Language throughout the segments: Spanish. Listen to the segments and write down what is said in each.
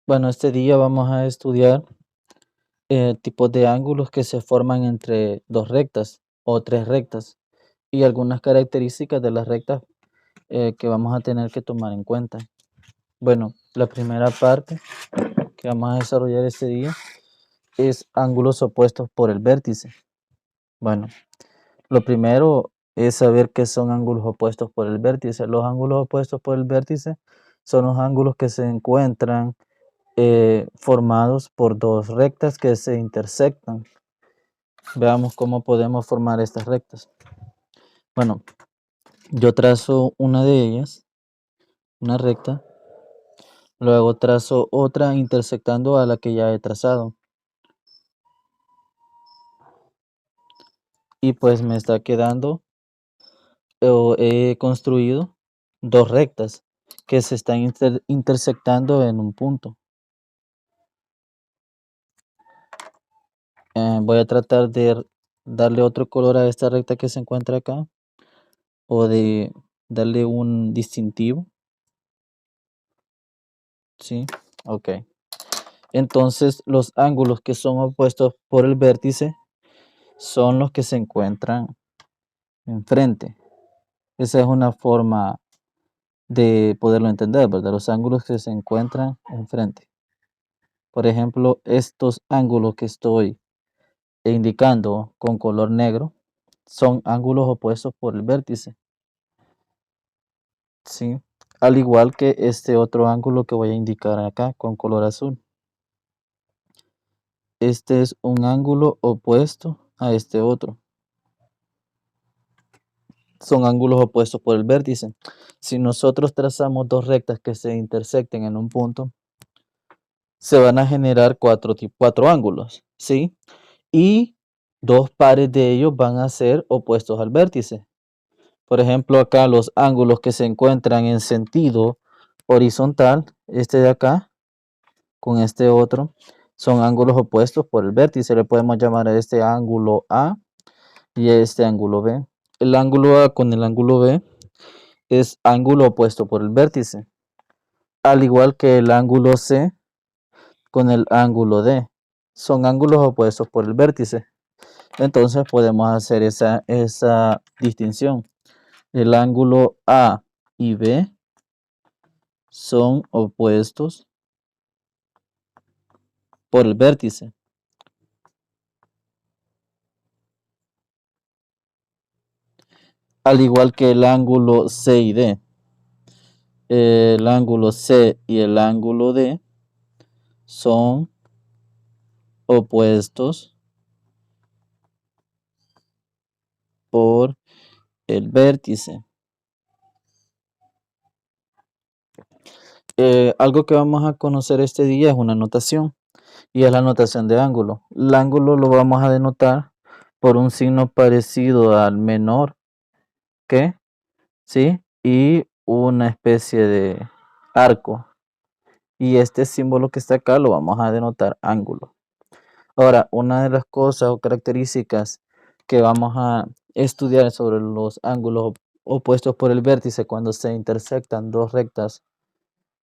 Bueno, este día vamos a estudiar tipos de ángulos que se forman entre dos rectas o tres rectas y algunas características de las rectas que vamos a tener que tomar en cuenta. Bueno, la primera parte que vamos a desarrollar este día es ángulos opuestos por el vértice. Bueno, lo primero es saber qué son ángulos opuestos por el vértice. Los ángulos opuestos por el vértice son los ángulos que se encuentran formados por dos rectas que se intersectan. Veamos cómo podemos formar estas rectas. Bueno, yo trazo una de ellas, una recta, luego trazo otra intersectando a la que ya he trazado. Y pues me está quedando, o he construido dos rectas que se están intersectando en un punto. Voy a tratar de darle otro color a esta recta que se encuentra acá, o de darle un distintivo. ¿Sí? Ok. Entonces, los ángulos que son opuestos por el vértice son los que se encuentran enfrente. Esa es una forma de poderlo entender, ¿verdad? Los ángulos que se encuentran enfrente. Por ejemplo, estos ángulos que estoy indicando con color negro son ángulos opuestos por el vértice. ¿Sí? Al igual que este otro ángulo que voy a indicar acá con color azul. Este es un ángulo opuesto a este otro. Son ángulos opuestos por el vértice. Si nosotros trazamos dos rectas que se intersecten en un punto, se van a generar cuatro ángulos, ¿sí? Y dos pares de ellos van a ser opuestos al vértice. Por ejemplo, acá los ángulos que se encuentran en sentido horizontal, este de acá con este otro, son ángulos opuestos por el vértice. Le podemos llamar a este ángulo A y a este ángulo B. El ángulo A con el ángulo B es ángulo opuesto por el vértice, al igual que el ángulo C con el ángulo D. Son ángulos opuestos por el vértice. Entonces podemos hacer esa distinción. El ángulo A y B son opuestos por el vértice. Al igual que el ángulo C y D. El ángulo C y el ángulo D son opuestos por el vértice. Algo que vamos a conocer este día es una notación y es la notación de ángulo. El ángulo lo vamos a denotar por un signo parecido al menor que, ¿sí? Y una especie de arco. Y este símbolo que está acá lo vamos a denotar ángulo. Ahora, una de las cosas o características que vamos a estudiar sobre los ángulos opuestos por el vértice cuando se intersectan dos rectas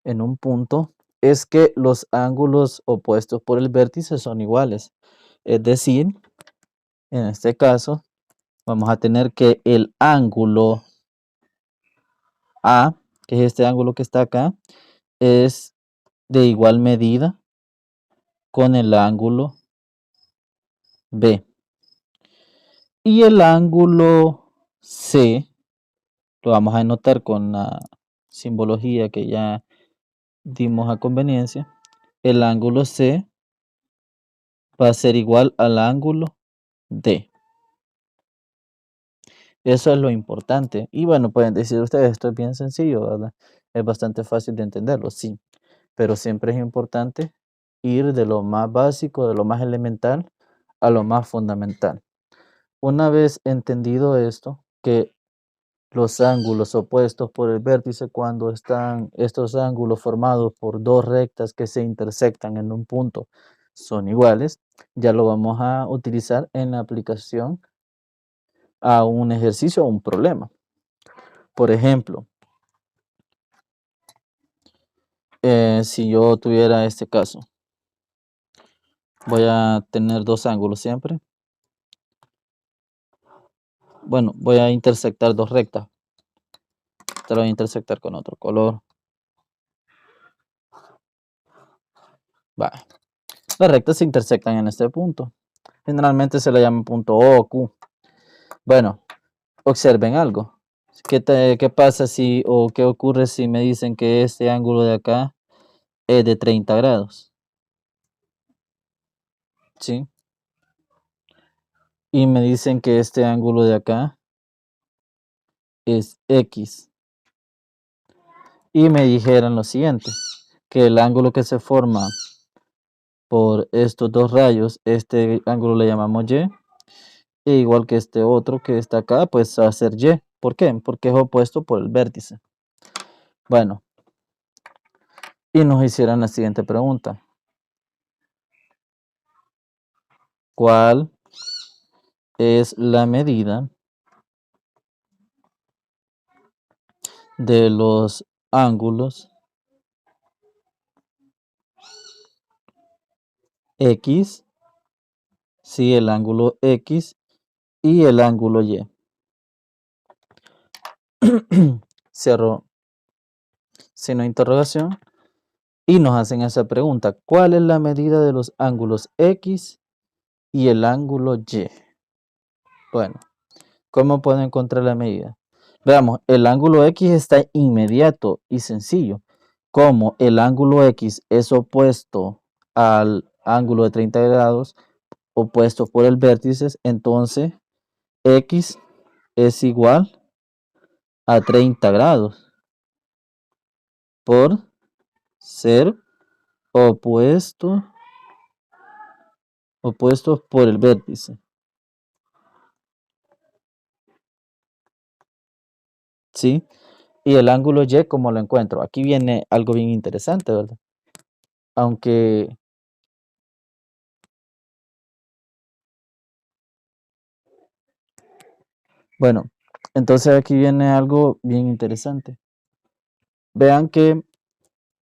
en un punto es que los ángulos opuestos por el vértice son iguales. Es decir, en este caso, vamos a tener que el ángulo A, que es este ángulo que está acá, es de igual medida con el ángulo B. Y el ángulo C lo vamos a anotar con la simbología que ya dimos a conveniencia. El ángulo C va a ser igual al ángulo D. Eso es lo importante. Y bueno, pueden decir ustedes, esto es bien sencillo, ¿verdad? Es bastante fácil de entenderlo, sí. Pero siempre es importante ir de lo más básico, de lo más elemental, a lo más fundamental. Una vez entendido esto, que los ángulos opuestos por el vértice, cuando están estos ángulos formados por dos rectas que se intersectan en un punto, son iguales, ya lo vamos a utilizar en la aplicación a un ejercicio o un problema. Por ejemplo, si yo tuviera este caso, voy a tener dos ángulos siempre. Bueno, voy a intersectar dos rectas. Te lo voy a intersectar con otro color. Va. Las rectas se intersectan en este punto. Generalmente se le llama punto O o Q. Bueno, observen algo. ¿Qué pasa si o qué ocurre si me dicen que este ángulo de acá es de 30 grados? ¿Sí? Y me dicen que este ángulo de acá es X. Y me dijeran lo siguiente, que el ángulo que se forma por estos dos rayos, este ángulo le llamamos Y, e igual que este otro que está acá, pues va a ser Y. ¿Por qué? Porque es opuesto por el vértice. Bueno, y nos hicieran la siguiente pregunta. ¿Cuál es la medida de los ángulos X, sí, el ángulo X y el ángulo Y? Cierro signo de interrogación y nos hacen esa pregunta. ¿Cuál es la medida de los ángulos X y el ángulo Y? Bueno, ¿cómo puedo encontrar la medida? Veamos, el ángulo X está inmediato y sencillo. Como el ángulo X es opuesto al ángulo de 30 grados, opuesto por el vértice, entonces X es igual a 30 grados por ser opuestos por el vértice. ¿Sí? Y el ángulo Y, ¿cómo lo encuentro? Aquí viene algo bien interesante, ¿verdad? Aunque, bueno, entonces aquí viene algo bien interesante. Vean que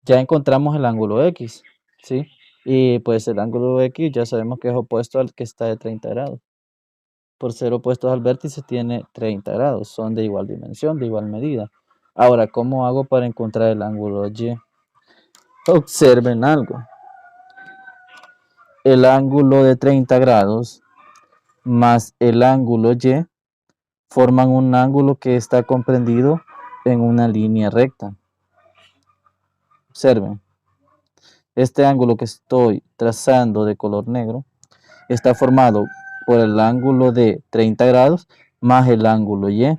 ya encontramos el ángulo X, ¿sí? Y pues el ángulo X ya sabemos que es opuesto al que está de 30 grados. Por ser opuestos al vértice tiene 30 grados, son de igual dimensión, de igual medida. Ahora, ¿cómo hago para encontrar el ángulo Y? Observen algo. El ángulo de 30 grados más el ángulo Y forman un ángulo que está comprendido en una línea recta. Observen. Este ángulo que estoy trazando de color negro está formado por el ángulo de 30 grados más el ángulo Y.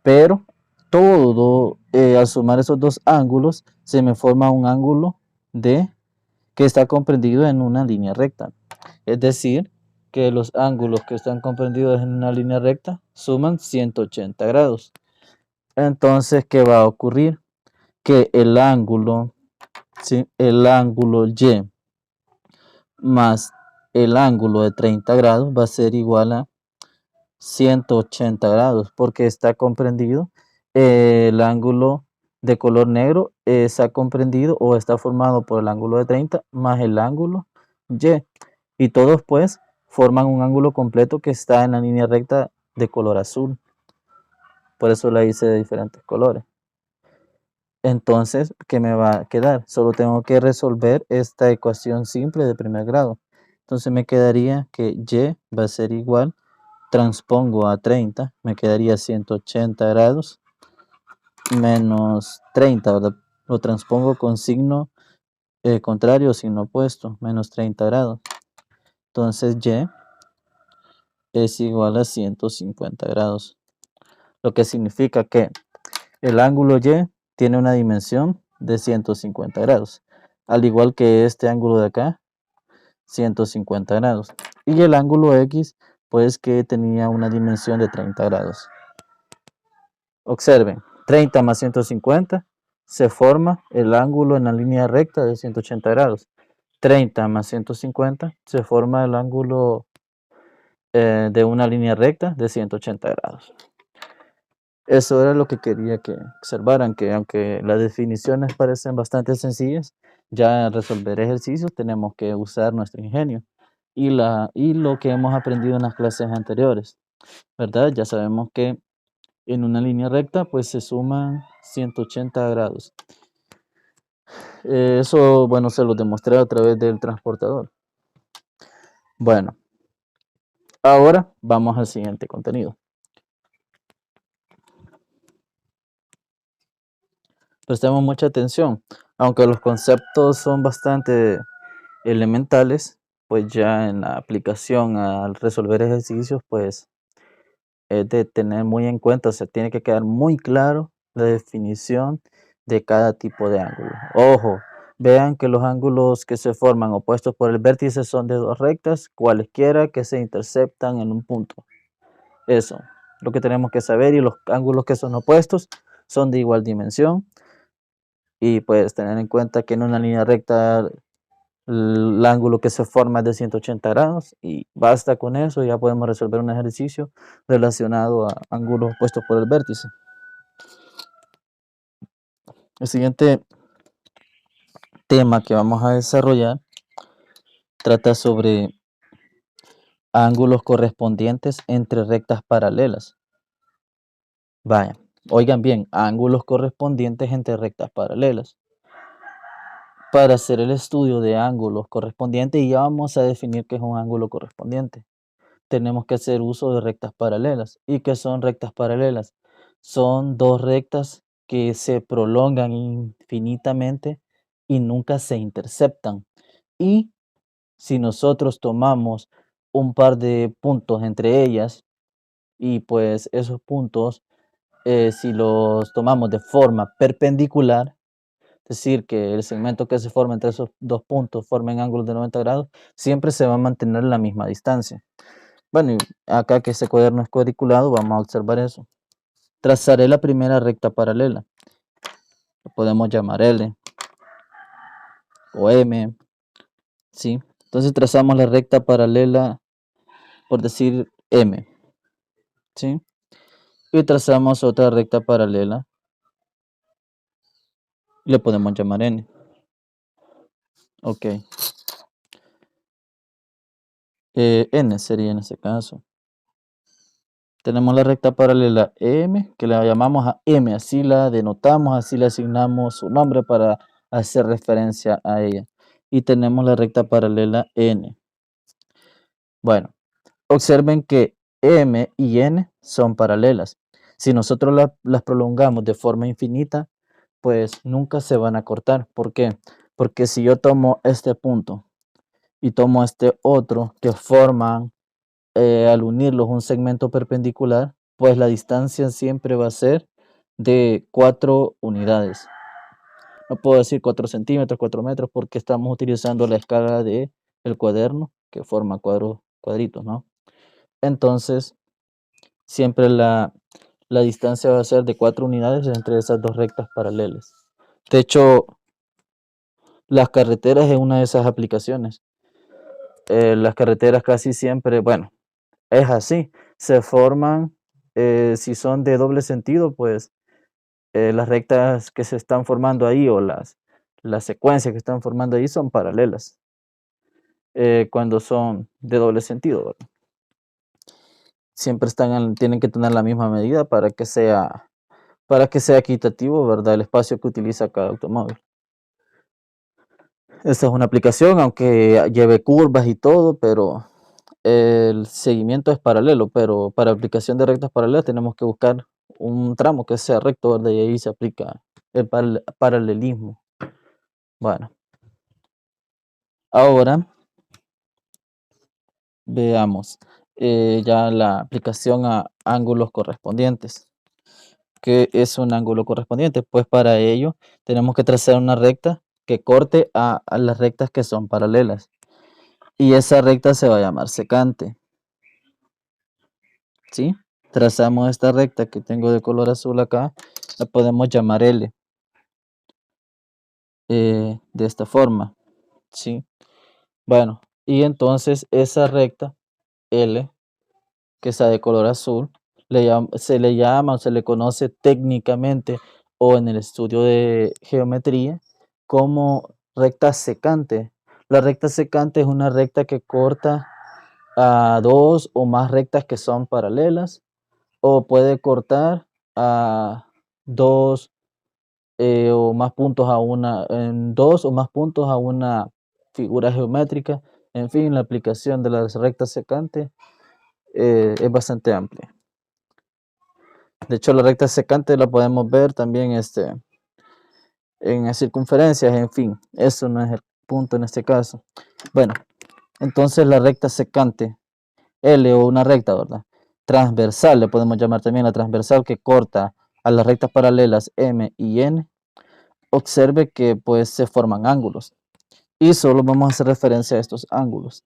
Pero todo, al sumar esos dos ángulos, se me forma un ángulo que está comprendido en una línea recta. Es decir, que los ángulos que están comprendidos en una línea recta suman 180 grados. Entonces, ¿qué va a ocurrir? Que el ángulo, ¿sí? El ángulo Y más el ángulo de 30 grados va a ser igual a 180 grados, porque está comprendido el ángulo de color negro, está comprendido o está formado por el ángulo de 30 más el ángulo Y. Y todos pues forman un ángulo completo que está en la línea recta de color azul. Por eso la hice de diferentes colores. Entonces, ¿qué me va a quedar? Solo tengo que resolver esta ecuación simple de primer grado. Entonces me quedaría que Y va a ser igual, transpongo a 30, me quedaría 180 grados menos 30, ¿verdad? Lo transpongo con signo contrario o signo opuesto, menos 30 grados. Entonces Y es igual a 150 grados. Lo que significa que el ángulo Y tiene una dimensión de 150 grados. Al igual que este ángulo de acá, 150 grados. Y el ángulo X, pues que tenía una dimensión de 30 grados. Observen, 30 más 150 se forma el ángulo en la línea recta de 180 grados. 30 más 150 se forma el ángulo de una línea recta de 180 grados. Eso era lo que quería que observaran, que aunque las definiciones parecen bastante sencillas, ya al resolver ejercicios tenemos que usar nuestro ingenio y lo que hemos aprendido en las clases anteriores, ¿verdad? Ya sabemos que en una línea recta, pues se suman 180 grados. Eso, bueno, se lo demostré a través del transportador. Bueno, ahora vamos al siguiente contenido. Prestemos mucha atención. Aunque los conceptos son bastante elementales, pues ya en la aplicación al resolver ejercicios, pues es de tener muy en cuenta, o sea, tiene que quedar muy claro la definición de cada tipo de ángulo. Ojo, vean que los ángulos que se forman opuestos por el vértice son de dos rectas, cualesquiera que se interceptan en un punto. Eso, lo que tenemos que saber, y los ángulos que son opuestos son de igual dimensión. Y pues tener en cuenta que en una línea recta el ángulo que se forma es de 180 grados y basta con eso, ya podemos resolver un ejercicio relacionado a ángulos opuestos por el vértice. El siguiente tema que vamos a desarrollar trata sobre ángulos correspondientes entre rectas paralelas. Vaya, oigan bien, ángulos correspondientes entre rectas paralelas. Para hacer el estudio de ángulos correspondientes, ya vamos a definir qué es un ángulo correspondiente. Tenemos que hacer uso de rectas paralelas. ¿Y qué son rectas paralelas? Son dos rectas que se prolongan infinitamente y nunca se interceptan. Y si nosotros tomamos un par de puntos entre ellas, y pues esos puntos, si los tomamos de forma perpendicular, es decir, que el segmento que se forma entre esos dos puntos formen ángulos de 90 grados, siempre se va a mantener la misma distancia. Bueno, y acá que este cuaderno es cuadriculado, vamos a observar eso. Trazaré la primera recta paralela. Lo podemos llamar L o M, ¿sí? Entonces trazamos la recta paralela, por decir M, ¿sí? Y trazamos otra recta paralela, le podemos llamar N. Ok. N sería en ese caso. Tenemos la recta paralela M, que la llamamos a M, así la denotamos, así le asignamos su nombre para hacer referencia a ella. Y tenemos la recta paralela N. Bueno, observen que M y N son paralelas. Si nosotros las prolongamos de forma infinita, pues nunca se van a cortar. ¿Por qué? Porque si yo tomo este punto y tomo este otro que forman al unirlos un segmento perpendicular, pues la distancia siempre va a ser de 4 unidades. No puedo decir 4 centímetros, 4 metros, porque estamos utilizando la escala del cuaderno que forma cuadritos, ¿no? Entonces, siempre la distancia va a ser de 4 unidades entre esas dos rectas paralelas. De hecho, las carreteras es una de esas aplicaciones. Las carreteras casi siempre, bueno, es así, se forman, si son de doble sentido, pues las rectas que se están formando ahí o las secuencias que están formando ahí son paralelas. Cuando son de doble sentido, ¿verdad? Siempre tienen que tener la misma medida para que sea equitativo, ¿verdad? El espacio que utiliza cada automóvil. Esta es una aplicación, aunque lleve curvas y todo, pero el seguimiento es paralelo, pero para aplicación de rectas paralelas tenemos que buscar un tramo que sea recto, ¿verdad? Y ahí se aplica el paralelismo. Bueno, ahora veamos ya la aplicación a ángulos correspondientes. ¿Qué es un ángulo correspondiente? Pues para ello tenemos que trazar una recta que corte a las rectas que son paralelas. Y esa recta se va a llamar secante. ¿Sí? Trazamos esta recta que tengo de color azul acá, la podemos llamar L. De esta forma. ¿Sí? Bueno, y entonces esa recta L, que está de color azul, se le llama o se le conoce técnicamente o en el estudio de geometría como recta secante. La recta secante es una recta que corta a dos o más rectas que son paralelas, o puede cortar a dos o más puntos a en dos o más puntos a una figura geométrica. En fin, la aplicación de las rectas secantes es bastante amplia. De hecho, la recta secante la podemos ver también en las circunferencias, en fin, eso no es el punto en este caso. Bueno, entonces la recta secante, L o una recta, ¿verdad? Transversal, le podemos llamar también la transversal, que corta a las rectas paralelas M y N. Observe que pues se forman ángulos y solo vamos a hacer referencia a estos ángulos.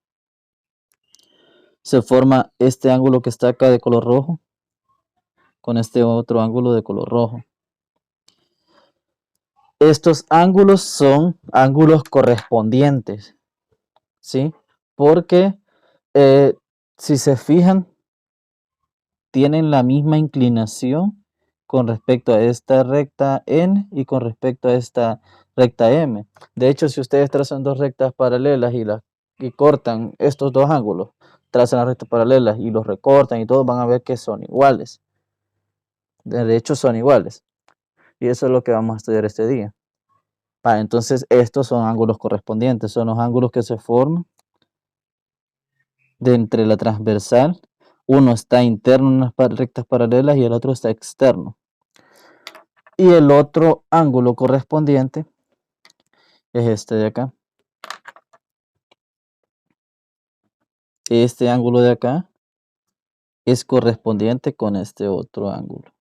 Se forma este ángulo que está acá de color rojo con este otro ángulo de color rojo. Estos ángulos son ángulos correspondientes, ¿sí? Porque si se fijan, tienen la misma inclinación con respecto a esta recta N y con respecto a esta recta M. De hecho, si ustedes trazan dos rectas paralelas y cortan estos dos ángulos, trazan las rectas paralelas y los recortan y todos van a ver que son iguales. De hecho, son iguales. Y eso es lo que vamos a estudiar este día. Entonces, estos son ángulos correspondientes, son los ángulos que se forman de entre la transversal. Uno está interno en las rectas paralelas y el otro está externo. Y el otro ángulo correspondiente es este de acá. Este ángulo de acá es correspondiente con este otro ángulo.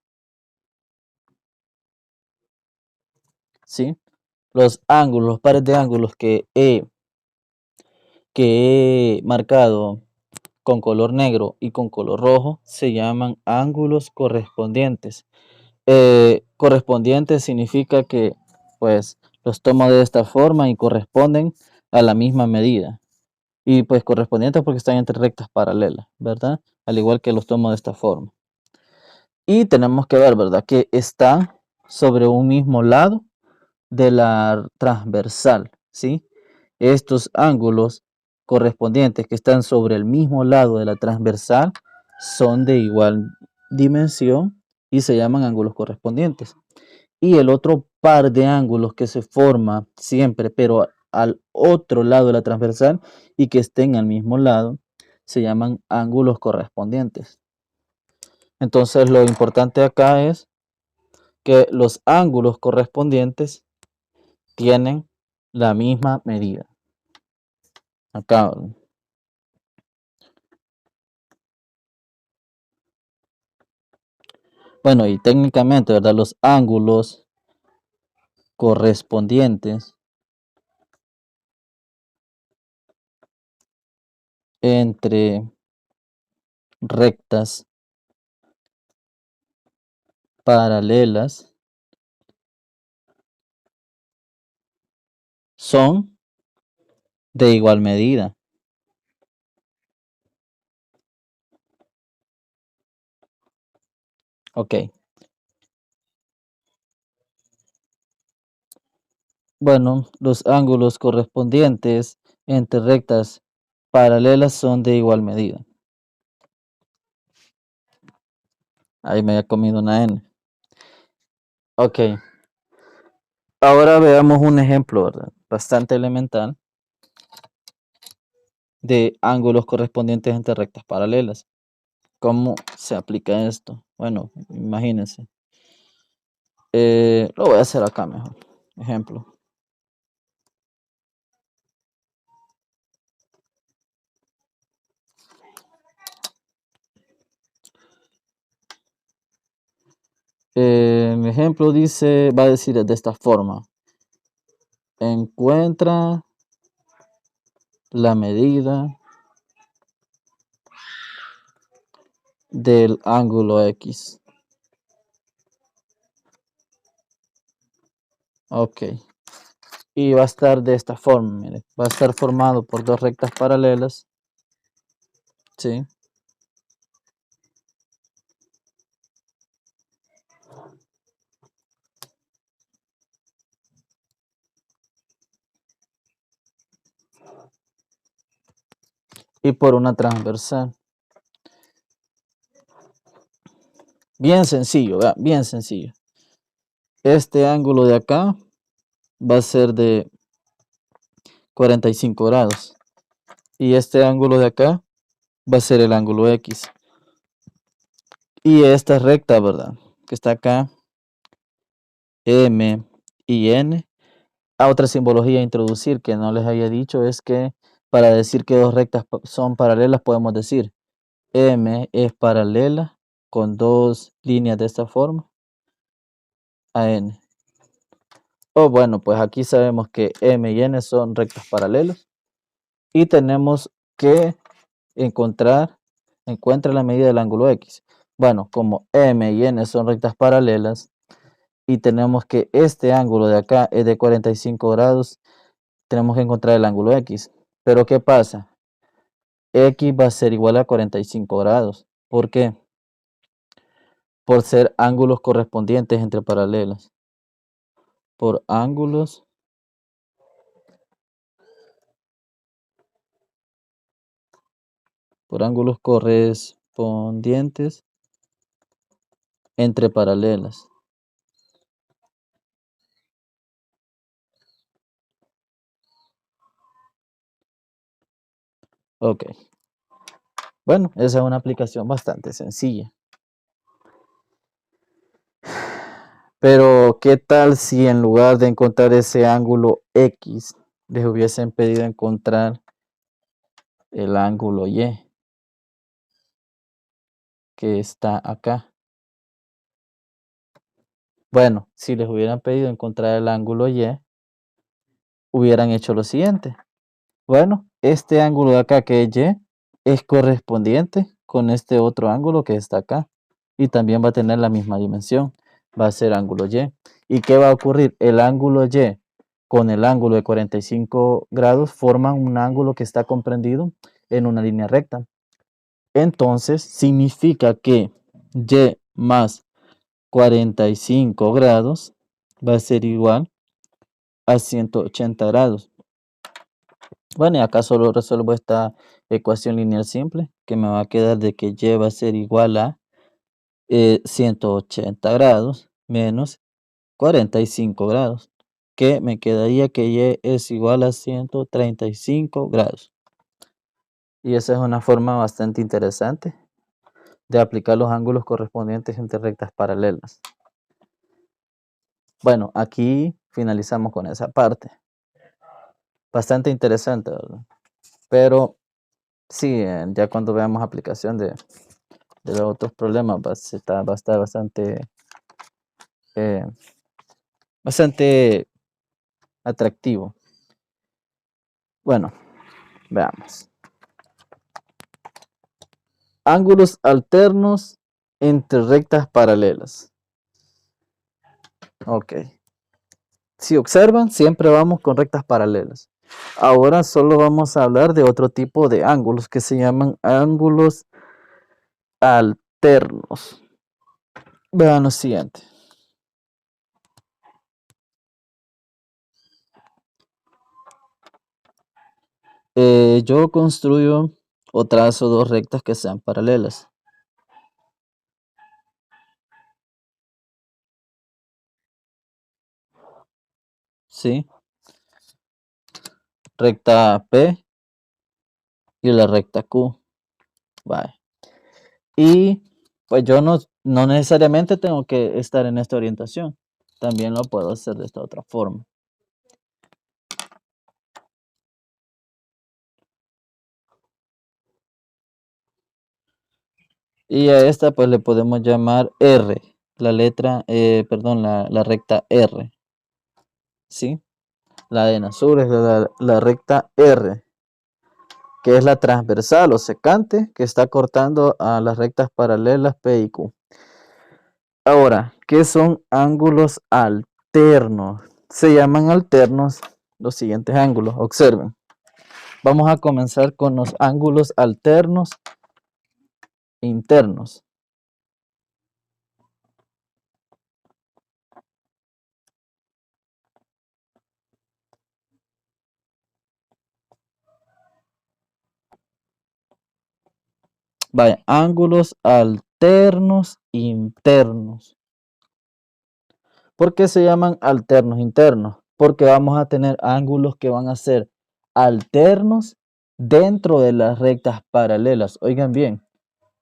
¿Sí? Los ángulos, los pares de ángulos que he marcado con color negro y con color rojo se llaman ángulos correspondientes. Correspondientes significa que pues los tomo de esta forma y corresponden a la misma medida. Y pues correspondientes porque están entre rectas paralelas, ¿verdad? Al igual que los tomo de esta forma. Y tenemos que ver, ¿verdad? Que están sobre un mismo lado de la transversal, ¿sí? Estos ángulos correspondientes que están sobre el mismo lado de la transversal son de igual dimensión y se llaman ángulos correspondientes. Y el otro par de ángulos que se forma siempre, pero al otro lado de la transversal y que estén al mismo lado, se llaman ángulos correspondientes. Entonces lo importante acá es que los ángulos correspondientes tienen la misma medida. Acá. Bueno, y técnicamente, ¿verdad? Los ángulos correspondientes entre rectas paralelas son de igual medida. Ok. Bueno, los ángulos correspondientes entre rectas paralelas son de igual medida. Ahí me había comido una N. Ok. Ahora veamos un ejemplo, ¿verdad? Bastante elemental de ángulos correspondientes entre rectas paralelas. ¿Cómo se aplica esto? Bueno, imagínense. Lo voy a hacer acá mejor. Ejemplo. Mi ejemplo dice, va a decir de esta forma. Encuentra la medida del ángulo X. Ok. Y va a estar de esta forma, mire. Va a estar formado por dos rectas paralelas. ¿Sí? y por una transversal. Bien sencillo, ¿verdad? Bien sencillo. Este ángulo de acá va a ser de 45 grados. Y este ángulo de acá va a ser el ángulo X. Y esta recta, ¿verdad? Que está acá, M y N. Otra simbología a introducir que no les había dicho es que para decir que dos rectas son paralelas podemos decir M es paralela con dos líneas de esta forma a N. O bueno, pues aquí sabemos que M y N son rectas paralelas y tenemos que encuentra la medida del ángulo X. Bueno, como M y N son rectas paralelas y tenemos que este ángulo de acá es de 45 grados, tenemos que encontrar el ángulo X. Pero ¿qué pasa? X va a ser igual a 45 grados. ¿Por qué? Por ser ángulos correspondientes entre paralelas. Por ángulos correspondientes entre paralelas. Ok. Bueno, esa es una aplicación bastante sencilla. Pero, ¿qué tal si en lugar de encontrar ese ángulo X, les hubiesen pedido encontrar el ángulo Y, que está acá? Bueno, si les hubieran pedido encontrar el ángulo Y, hubieran hecho lo siguiente. Bueno, este ángulo de acá que es Y es correspondiente con este otro ángulo que está acá y también va a tener la misma dimensión, va a ser ángulo Y. ¿Y qué va a ocurrir? El ángulo Y con el ángulo de 45 grados forman un ángulo que está comprendido en una línea recta. Entonces significa que Y más 45 grados va a ser igual a 180 grados. Bueno, y acá solo resuelvo esta ecuación lineal simple, que me va a quedar de que Y va a ser igual a 180 grados menos 45 grados, que me quedaría que Y es igual a 135 grados. Y esa es una forma bastante interesante de aplicar los ángulos correspondientes entre rectas paralelas. Bueno, aquí finalizamos con esa parte. Bastante interesante, ¿verdad? Pero sí, ya cuando veamos aplicación de los otros problemas va a estar eh, bastante atractivo. Bueno, veamos. Ángulos alternos entre rectas paralelas. Ok. Si observan, siempre vamos con rectas paralelas. Ahora solo vamos a hablar de otro tipo de ángulos que se llaman ángulos alternos. Vean lo siguiente. Yo construyo o trazo dos rectas que sean paralelas. ¿Sí? Recta P y la recta Q. Vale. Y pues yo no necesariamente tengo que estar en esta orientación. También lo puedo hacer de esta otra forma. Y a esta pues le podemos llamar R. La letra, perdón, la recta R. ¿Sí? La de en azul es la recta R, que es la transversal o secante que está cortando a las rectas paralelas P y Q. Ahora, ¿qué son ángulos alternos? Se llaman alternos los siguientes ángulos. Observen. Vamos a comenzar con los ángulos alternos internos. Vaya, ángulos alternos internos. ¿Por qué se llaman alternos internos? Porque vamos a tener ángulos que van a ser alternos dentro de las rectas paralelas. Oigan bien,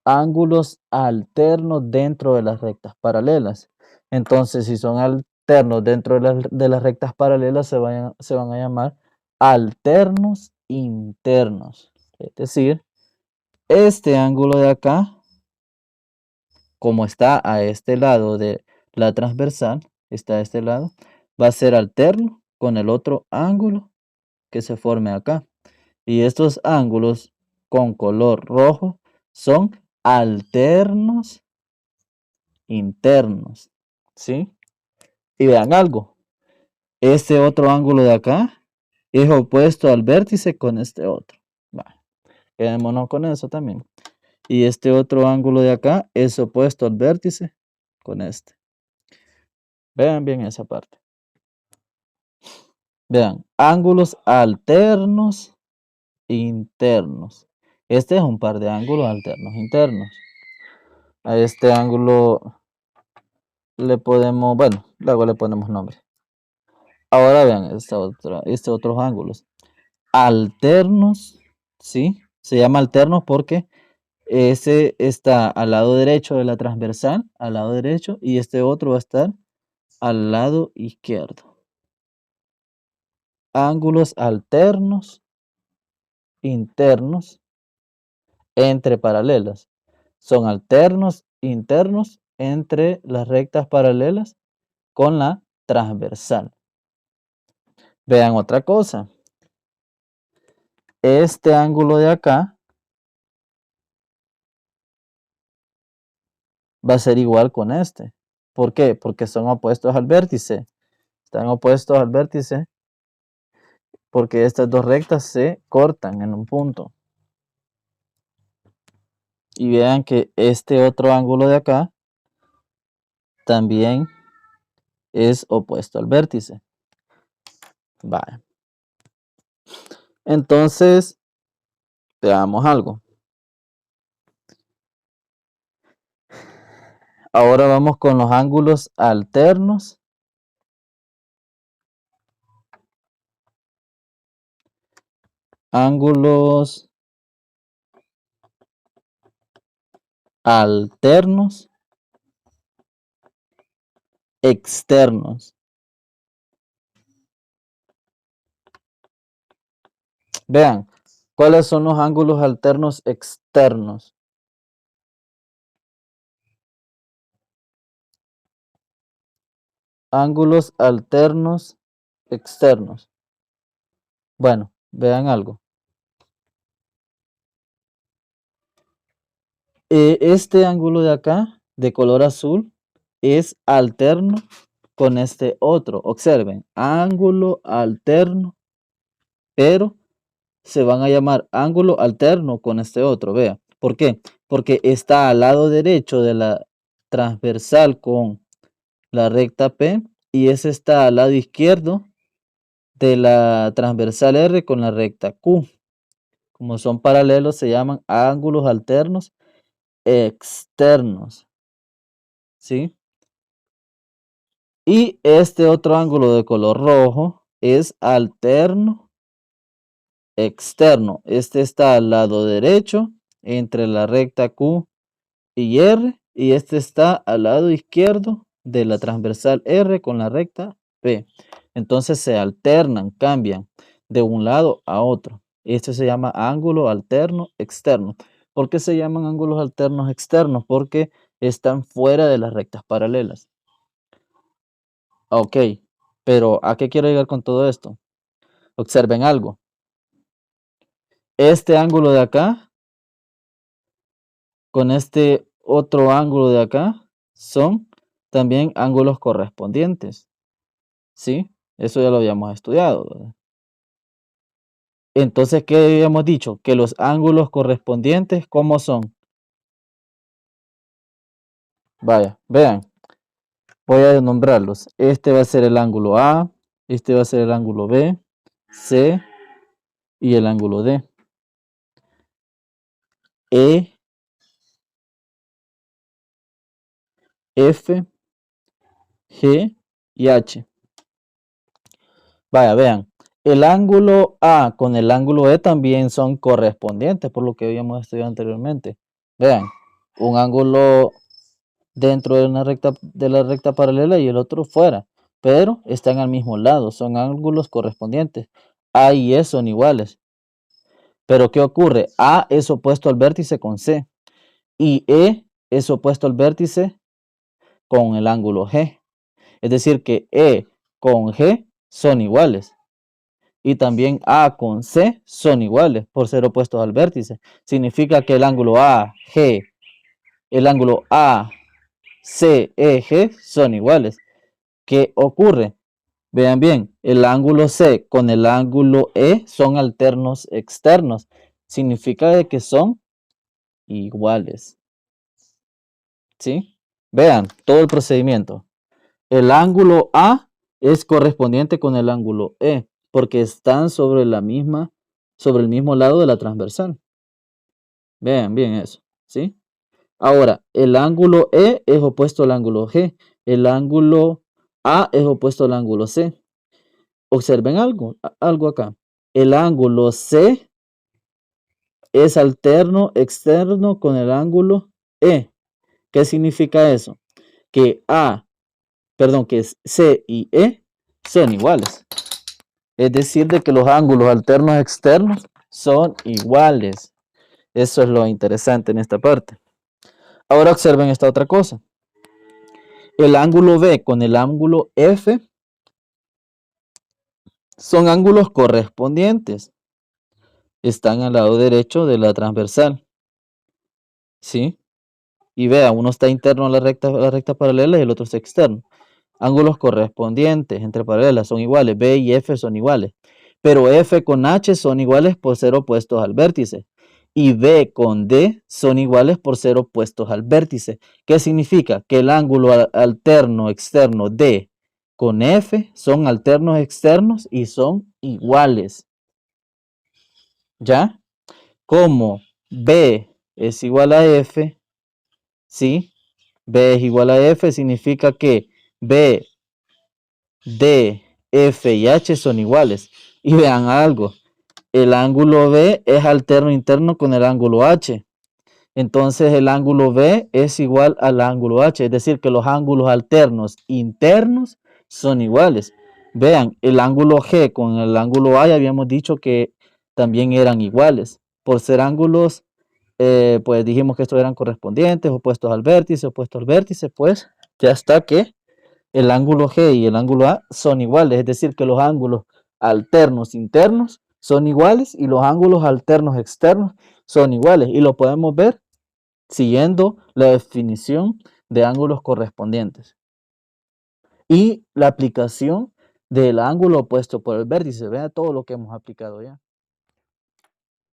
ángulos alternos dentro de las rectas paralelas. Entonces, si son alternos dentro de las rectas paralelas, se van a llamar alternos internos. Es decir, este ángulo de acá, como está a este lado de la transversal, está a este lado, va a ser alterno con el otro ángulo que se forme acá. Y estos ángulos con color rojo son alternos internos, ¿sí? Y vean algo, este otro ángulo de acá es opuesto al vértice con este otro. Vale, quedémonos con eso también. Y este otro ángulo de acá es opuesto al vértice con este. Vean bien esa parte. Vean, ángulos alternos internos. Este es un par de ángulos alternos internos. A este ángulo le podemos, bueno, luego le ponemos nombre. Ahora vean estos otros ángulos. Alternos, ¿sí? Se llama alternos porque ese está al lado derecho de la transversal, al lado derecho, y este otro va a estar al lado izquierdo. Ángulos alternos internos entre paralelas. Son alternos internos entre las rectas paralelas con la transversal. Vean otra cosa. Este ángulo de acá va a ser igual con este. ¿Por qué? Porque son opuestos al vértice. Están opuestos al vértice porque estas dos rectas se cortan en un punto. Y vean que este otro ángulo de acá también es opuesto al vértice. Vale. Entonces, veamos algo. Ahora vamos con los ángulos alternos. Ángulos alternos externos. Vean, ¿cuáles son los ángulos alternos externos? Ángulos alternos externos. Bueno, vean algo. Este ángulo de acá, de color azul, es alterno con este otro. Observen, ángulo alterno, pero se van a llamar ángulo alterno con este otro. Vea, ¿por qué? Porque está al lado derecho de la transversal con la recta P y ese está al lado izquierdo de la transversal R con la recta Q. Como son paralelos, se llaman ángulos alternos externos. ¿Sí? Y este otro ángulo de color rojo es alterno externo. Este está al lado derecho entre la recta Q y R y este está al lado izquierdo de la transversal R con la recta P. Entonces se alternan, cambian de un lado a otro. Este se llama ángulo alterno externo. ¿Por qué se llaman ángulos alternos externos? Porque están fuera de las rectas paralelas. Ok, pero ¿a qué quiero llegar con todo esto? Observen algo. Este ángulo de acá con este otro ángulo de acá son también ángulos correspondientes. ¿Sí? Eso ya lo habíamos estudiado, ¿verdad? Entonces, ¿qué habíamos dicho? Que los ángulos correspondientes, ¿cómo son? Vaya, vean, voy a nombrarlos. Este va a ser el ángulo A, este va a ser el ángulo B, C y el ángulo D. E, F, G y H. Vaya, vean, el ángulo A con el ángulo E también son correspondientes, por lo que habíamos estudiado anteriormente. Vean, un ángulo dentro de la recta paralela y el otro fuera, pero están al mismo lado, son ángulos correspondientes. A y E son iguales. Pero ¿qué ocurre? A es opuesto al vértice con C y E es opuesto al vértice con el ángulo G. Es decir, que E con G son iguales. Y también A con C son iguales por ser opuestos al vértice. Significa que el ángulo AG, el ángulo ACEG son iguales. ¿Qué ocurre? Vean bien, el ángulo C con el ángulo E son alternos externos. Significa de que son iguales. ¿Sí? Vean todo el procedimiento. El ángulo A es correspondiente con el ángulo E, porque están sobre el mismo lado de la transversal. Vean bien eso, ¿sí? Ahora, el ángulo E es opuesto al ángulo G. El ángulo A es opuesto al ángulo C. Observen algo acá. El ángulo C es alterno externo con el ángulo E. ¿Qué significa eso? Que C y E son iguales. Es decir, de que los ángulos alternos externos son iguales. Eso es lo interesante en esta parte. Ahora observen esta otra cosa. El ángulo B con el ángulo F son ángulos correspondientes. Están al lado derecho de la transversal. ¿Sí? Y vea, uno está interno a la recta paralela y el otro es externo. Ángulos correspondientes entre paralelas son iguales. B y F son iguales. Pero F con H son iguales por ser opuestos al vértice. Y B con D son iguales por ser opuestos al vértice. ¿Qué significa? Que el ángulo alterno externo D con F son alternos externos y son iguales. ¿Ya? Como B es igual a F, ¿sí? B es igual a F significa que B, D, F y H son iguales. Y vean algo, el ángulo B es alterno interno con el ángulo H. Entonces el ángulo B es igual al ángulo H, es decir, que los ángulos alternos internos son iguales. Vean, el ángulo G con el ángulo A ya habíamos dicho que también eran iguales. Por ser ángulos, pues dijimos que estos eran correspondientes, opuestos al vértice, pues ya está que el ángulo G y el ángulo A son iguales, es decir, que los ángulos alternos internos son iguales y los ángulos alternos externos son iguales. Y lo podemos ver siguiendo la definición de ángulos correspondientes. Y la aplicación del ángulo opuesto por el vértice. Vean todo lo que hemos aplicado ya.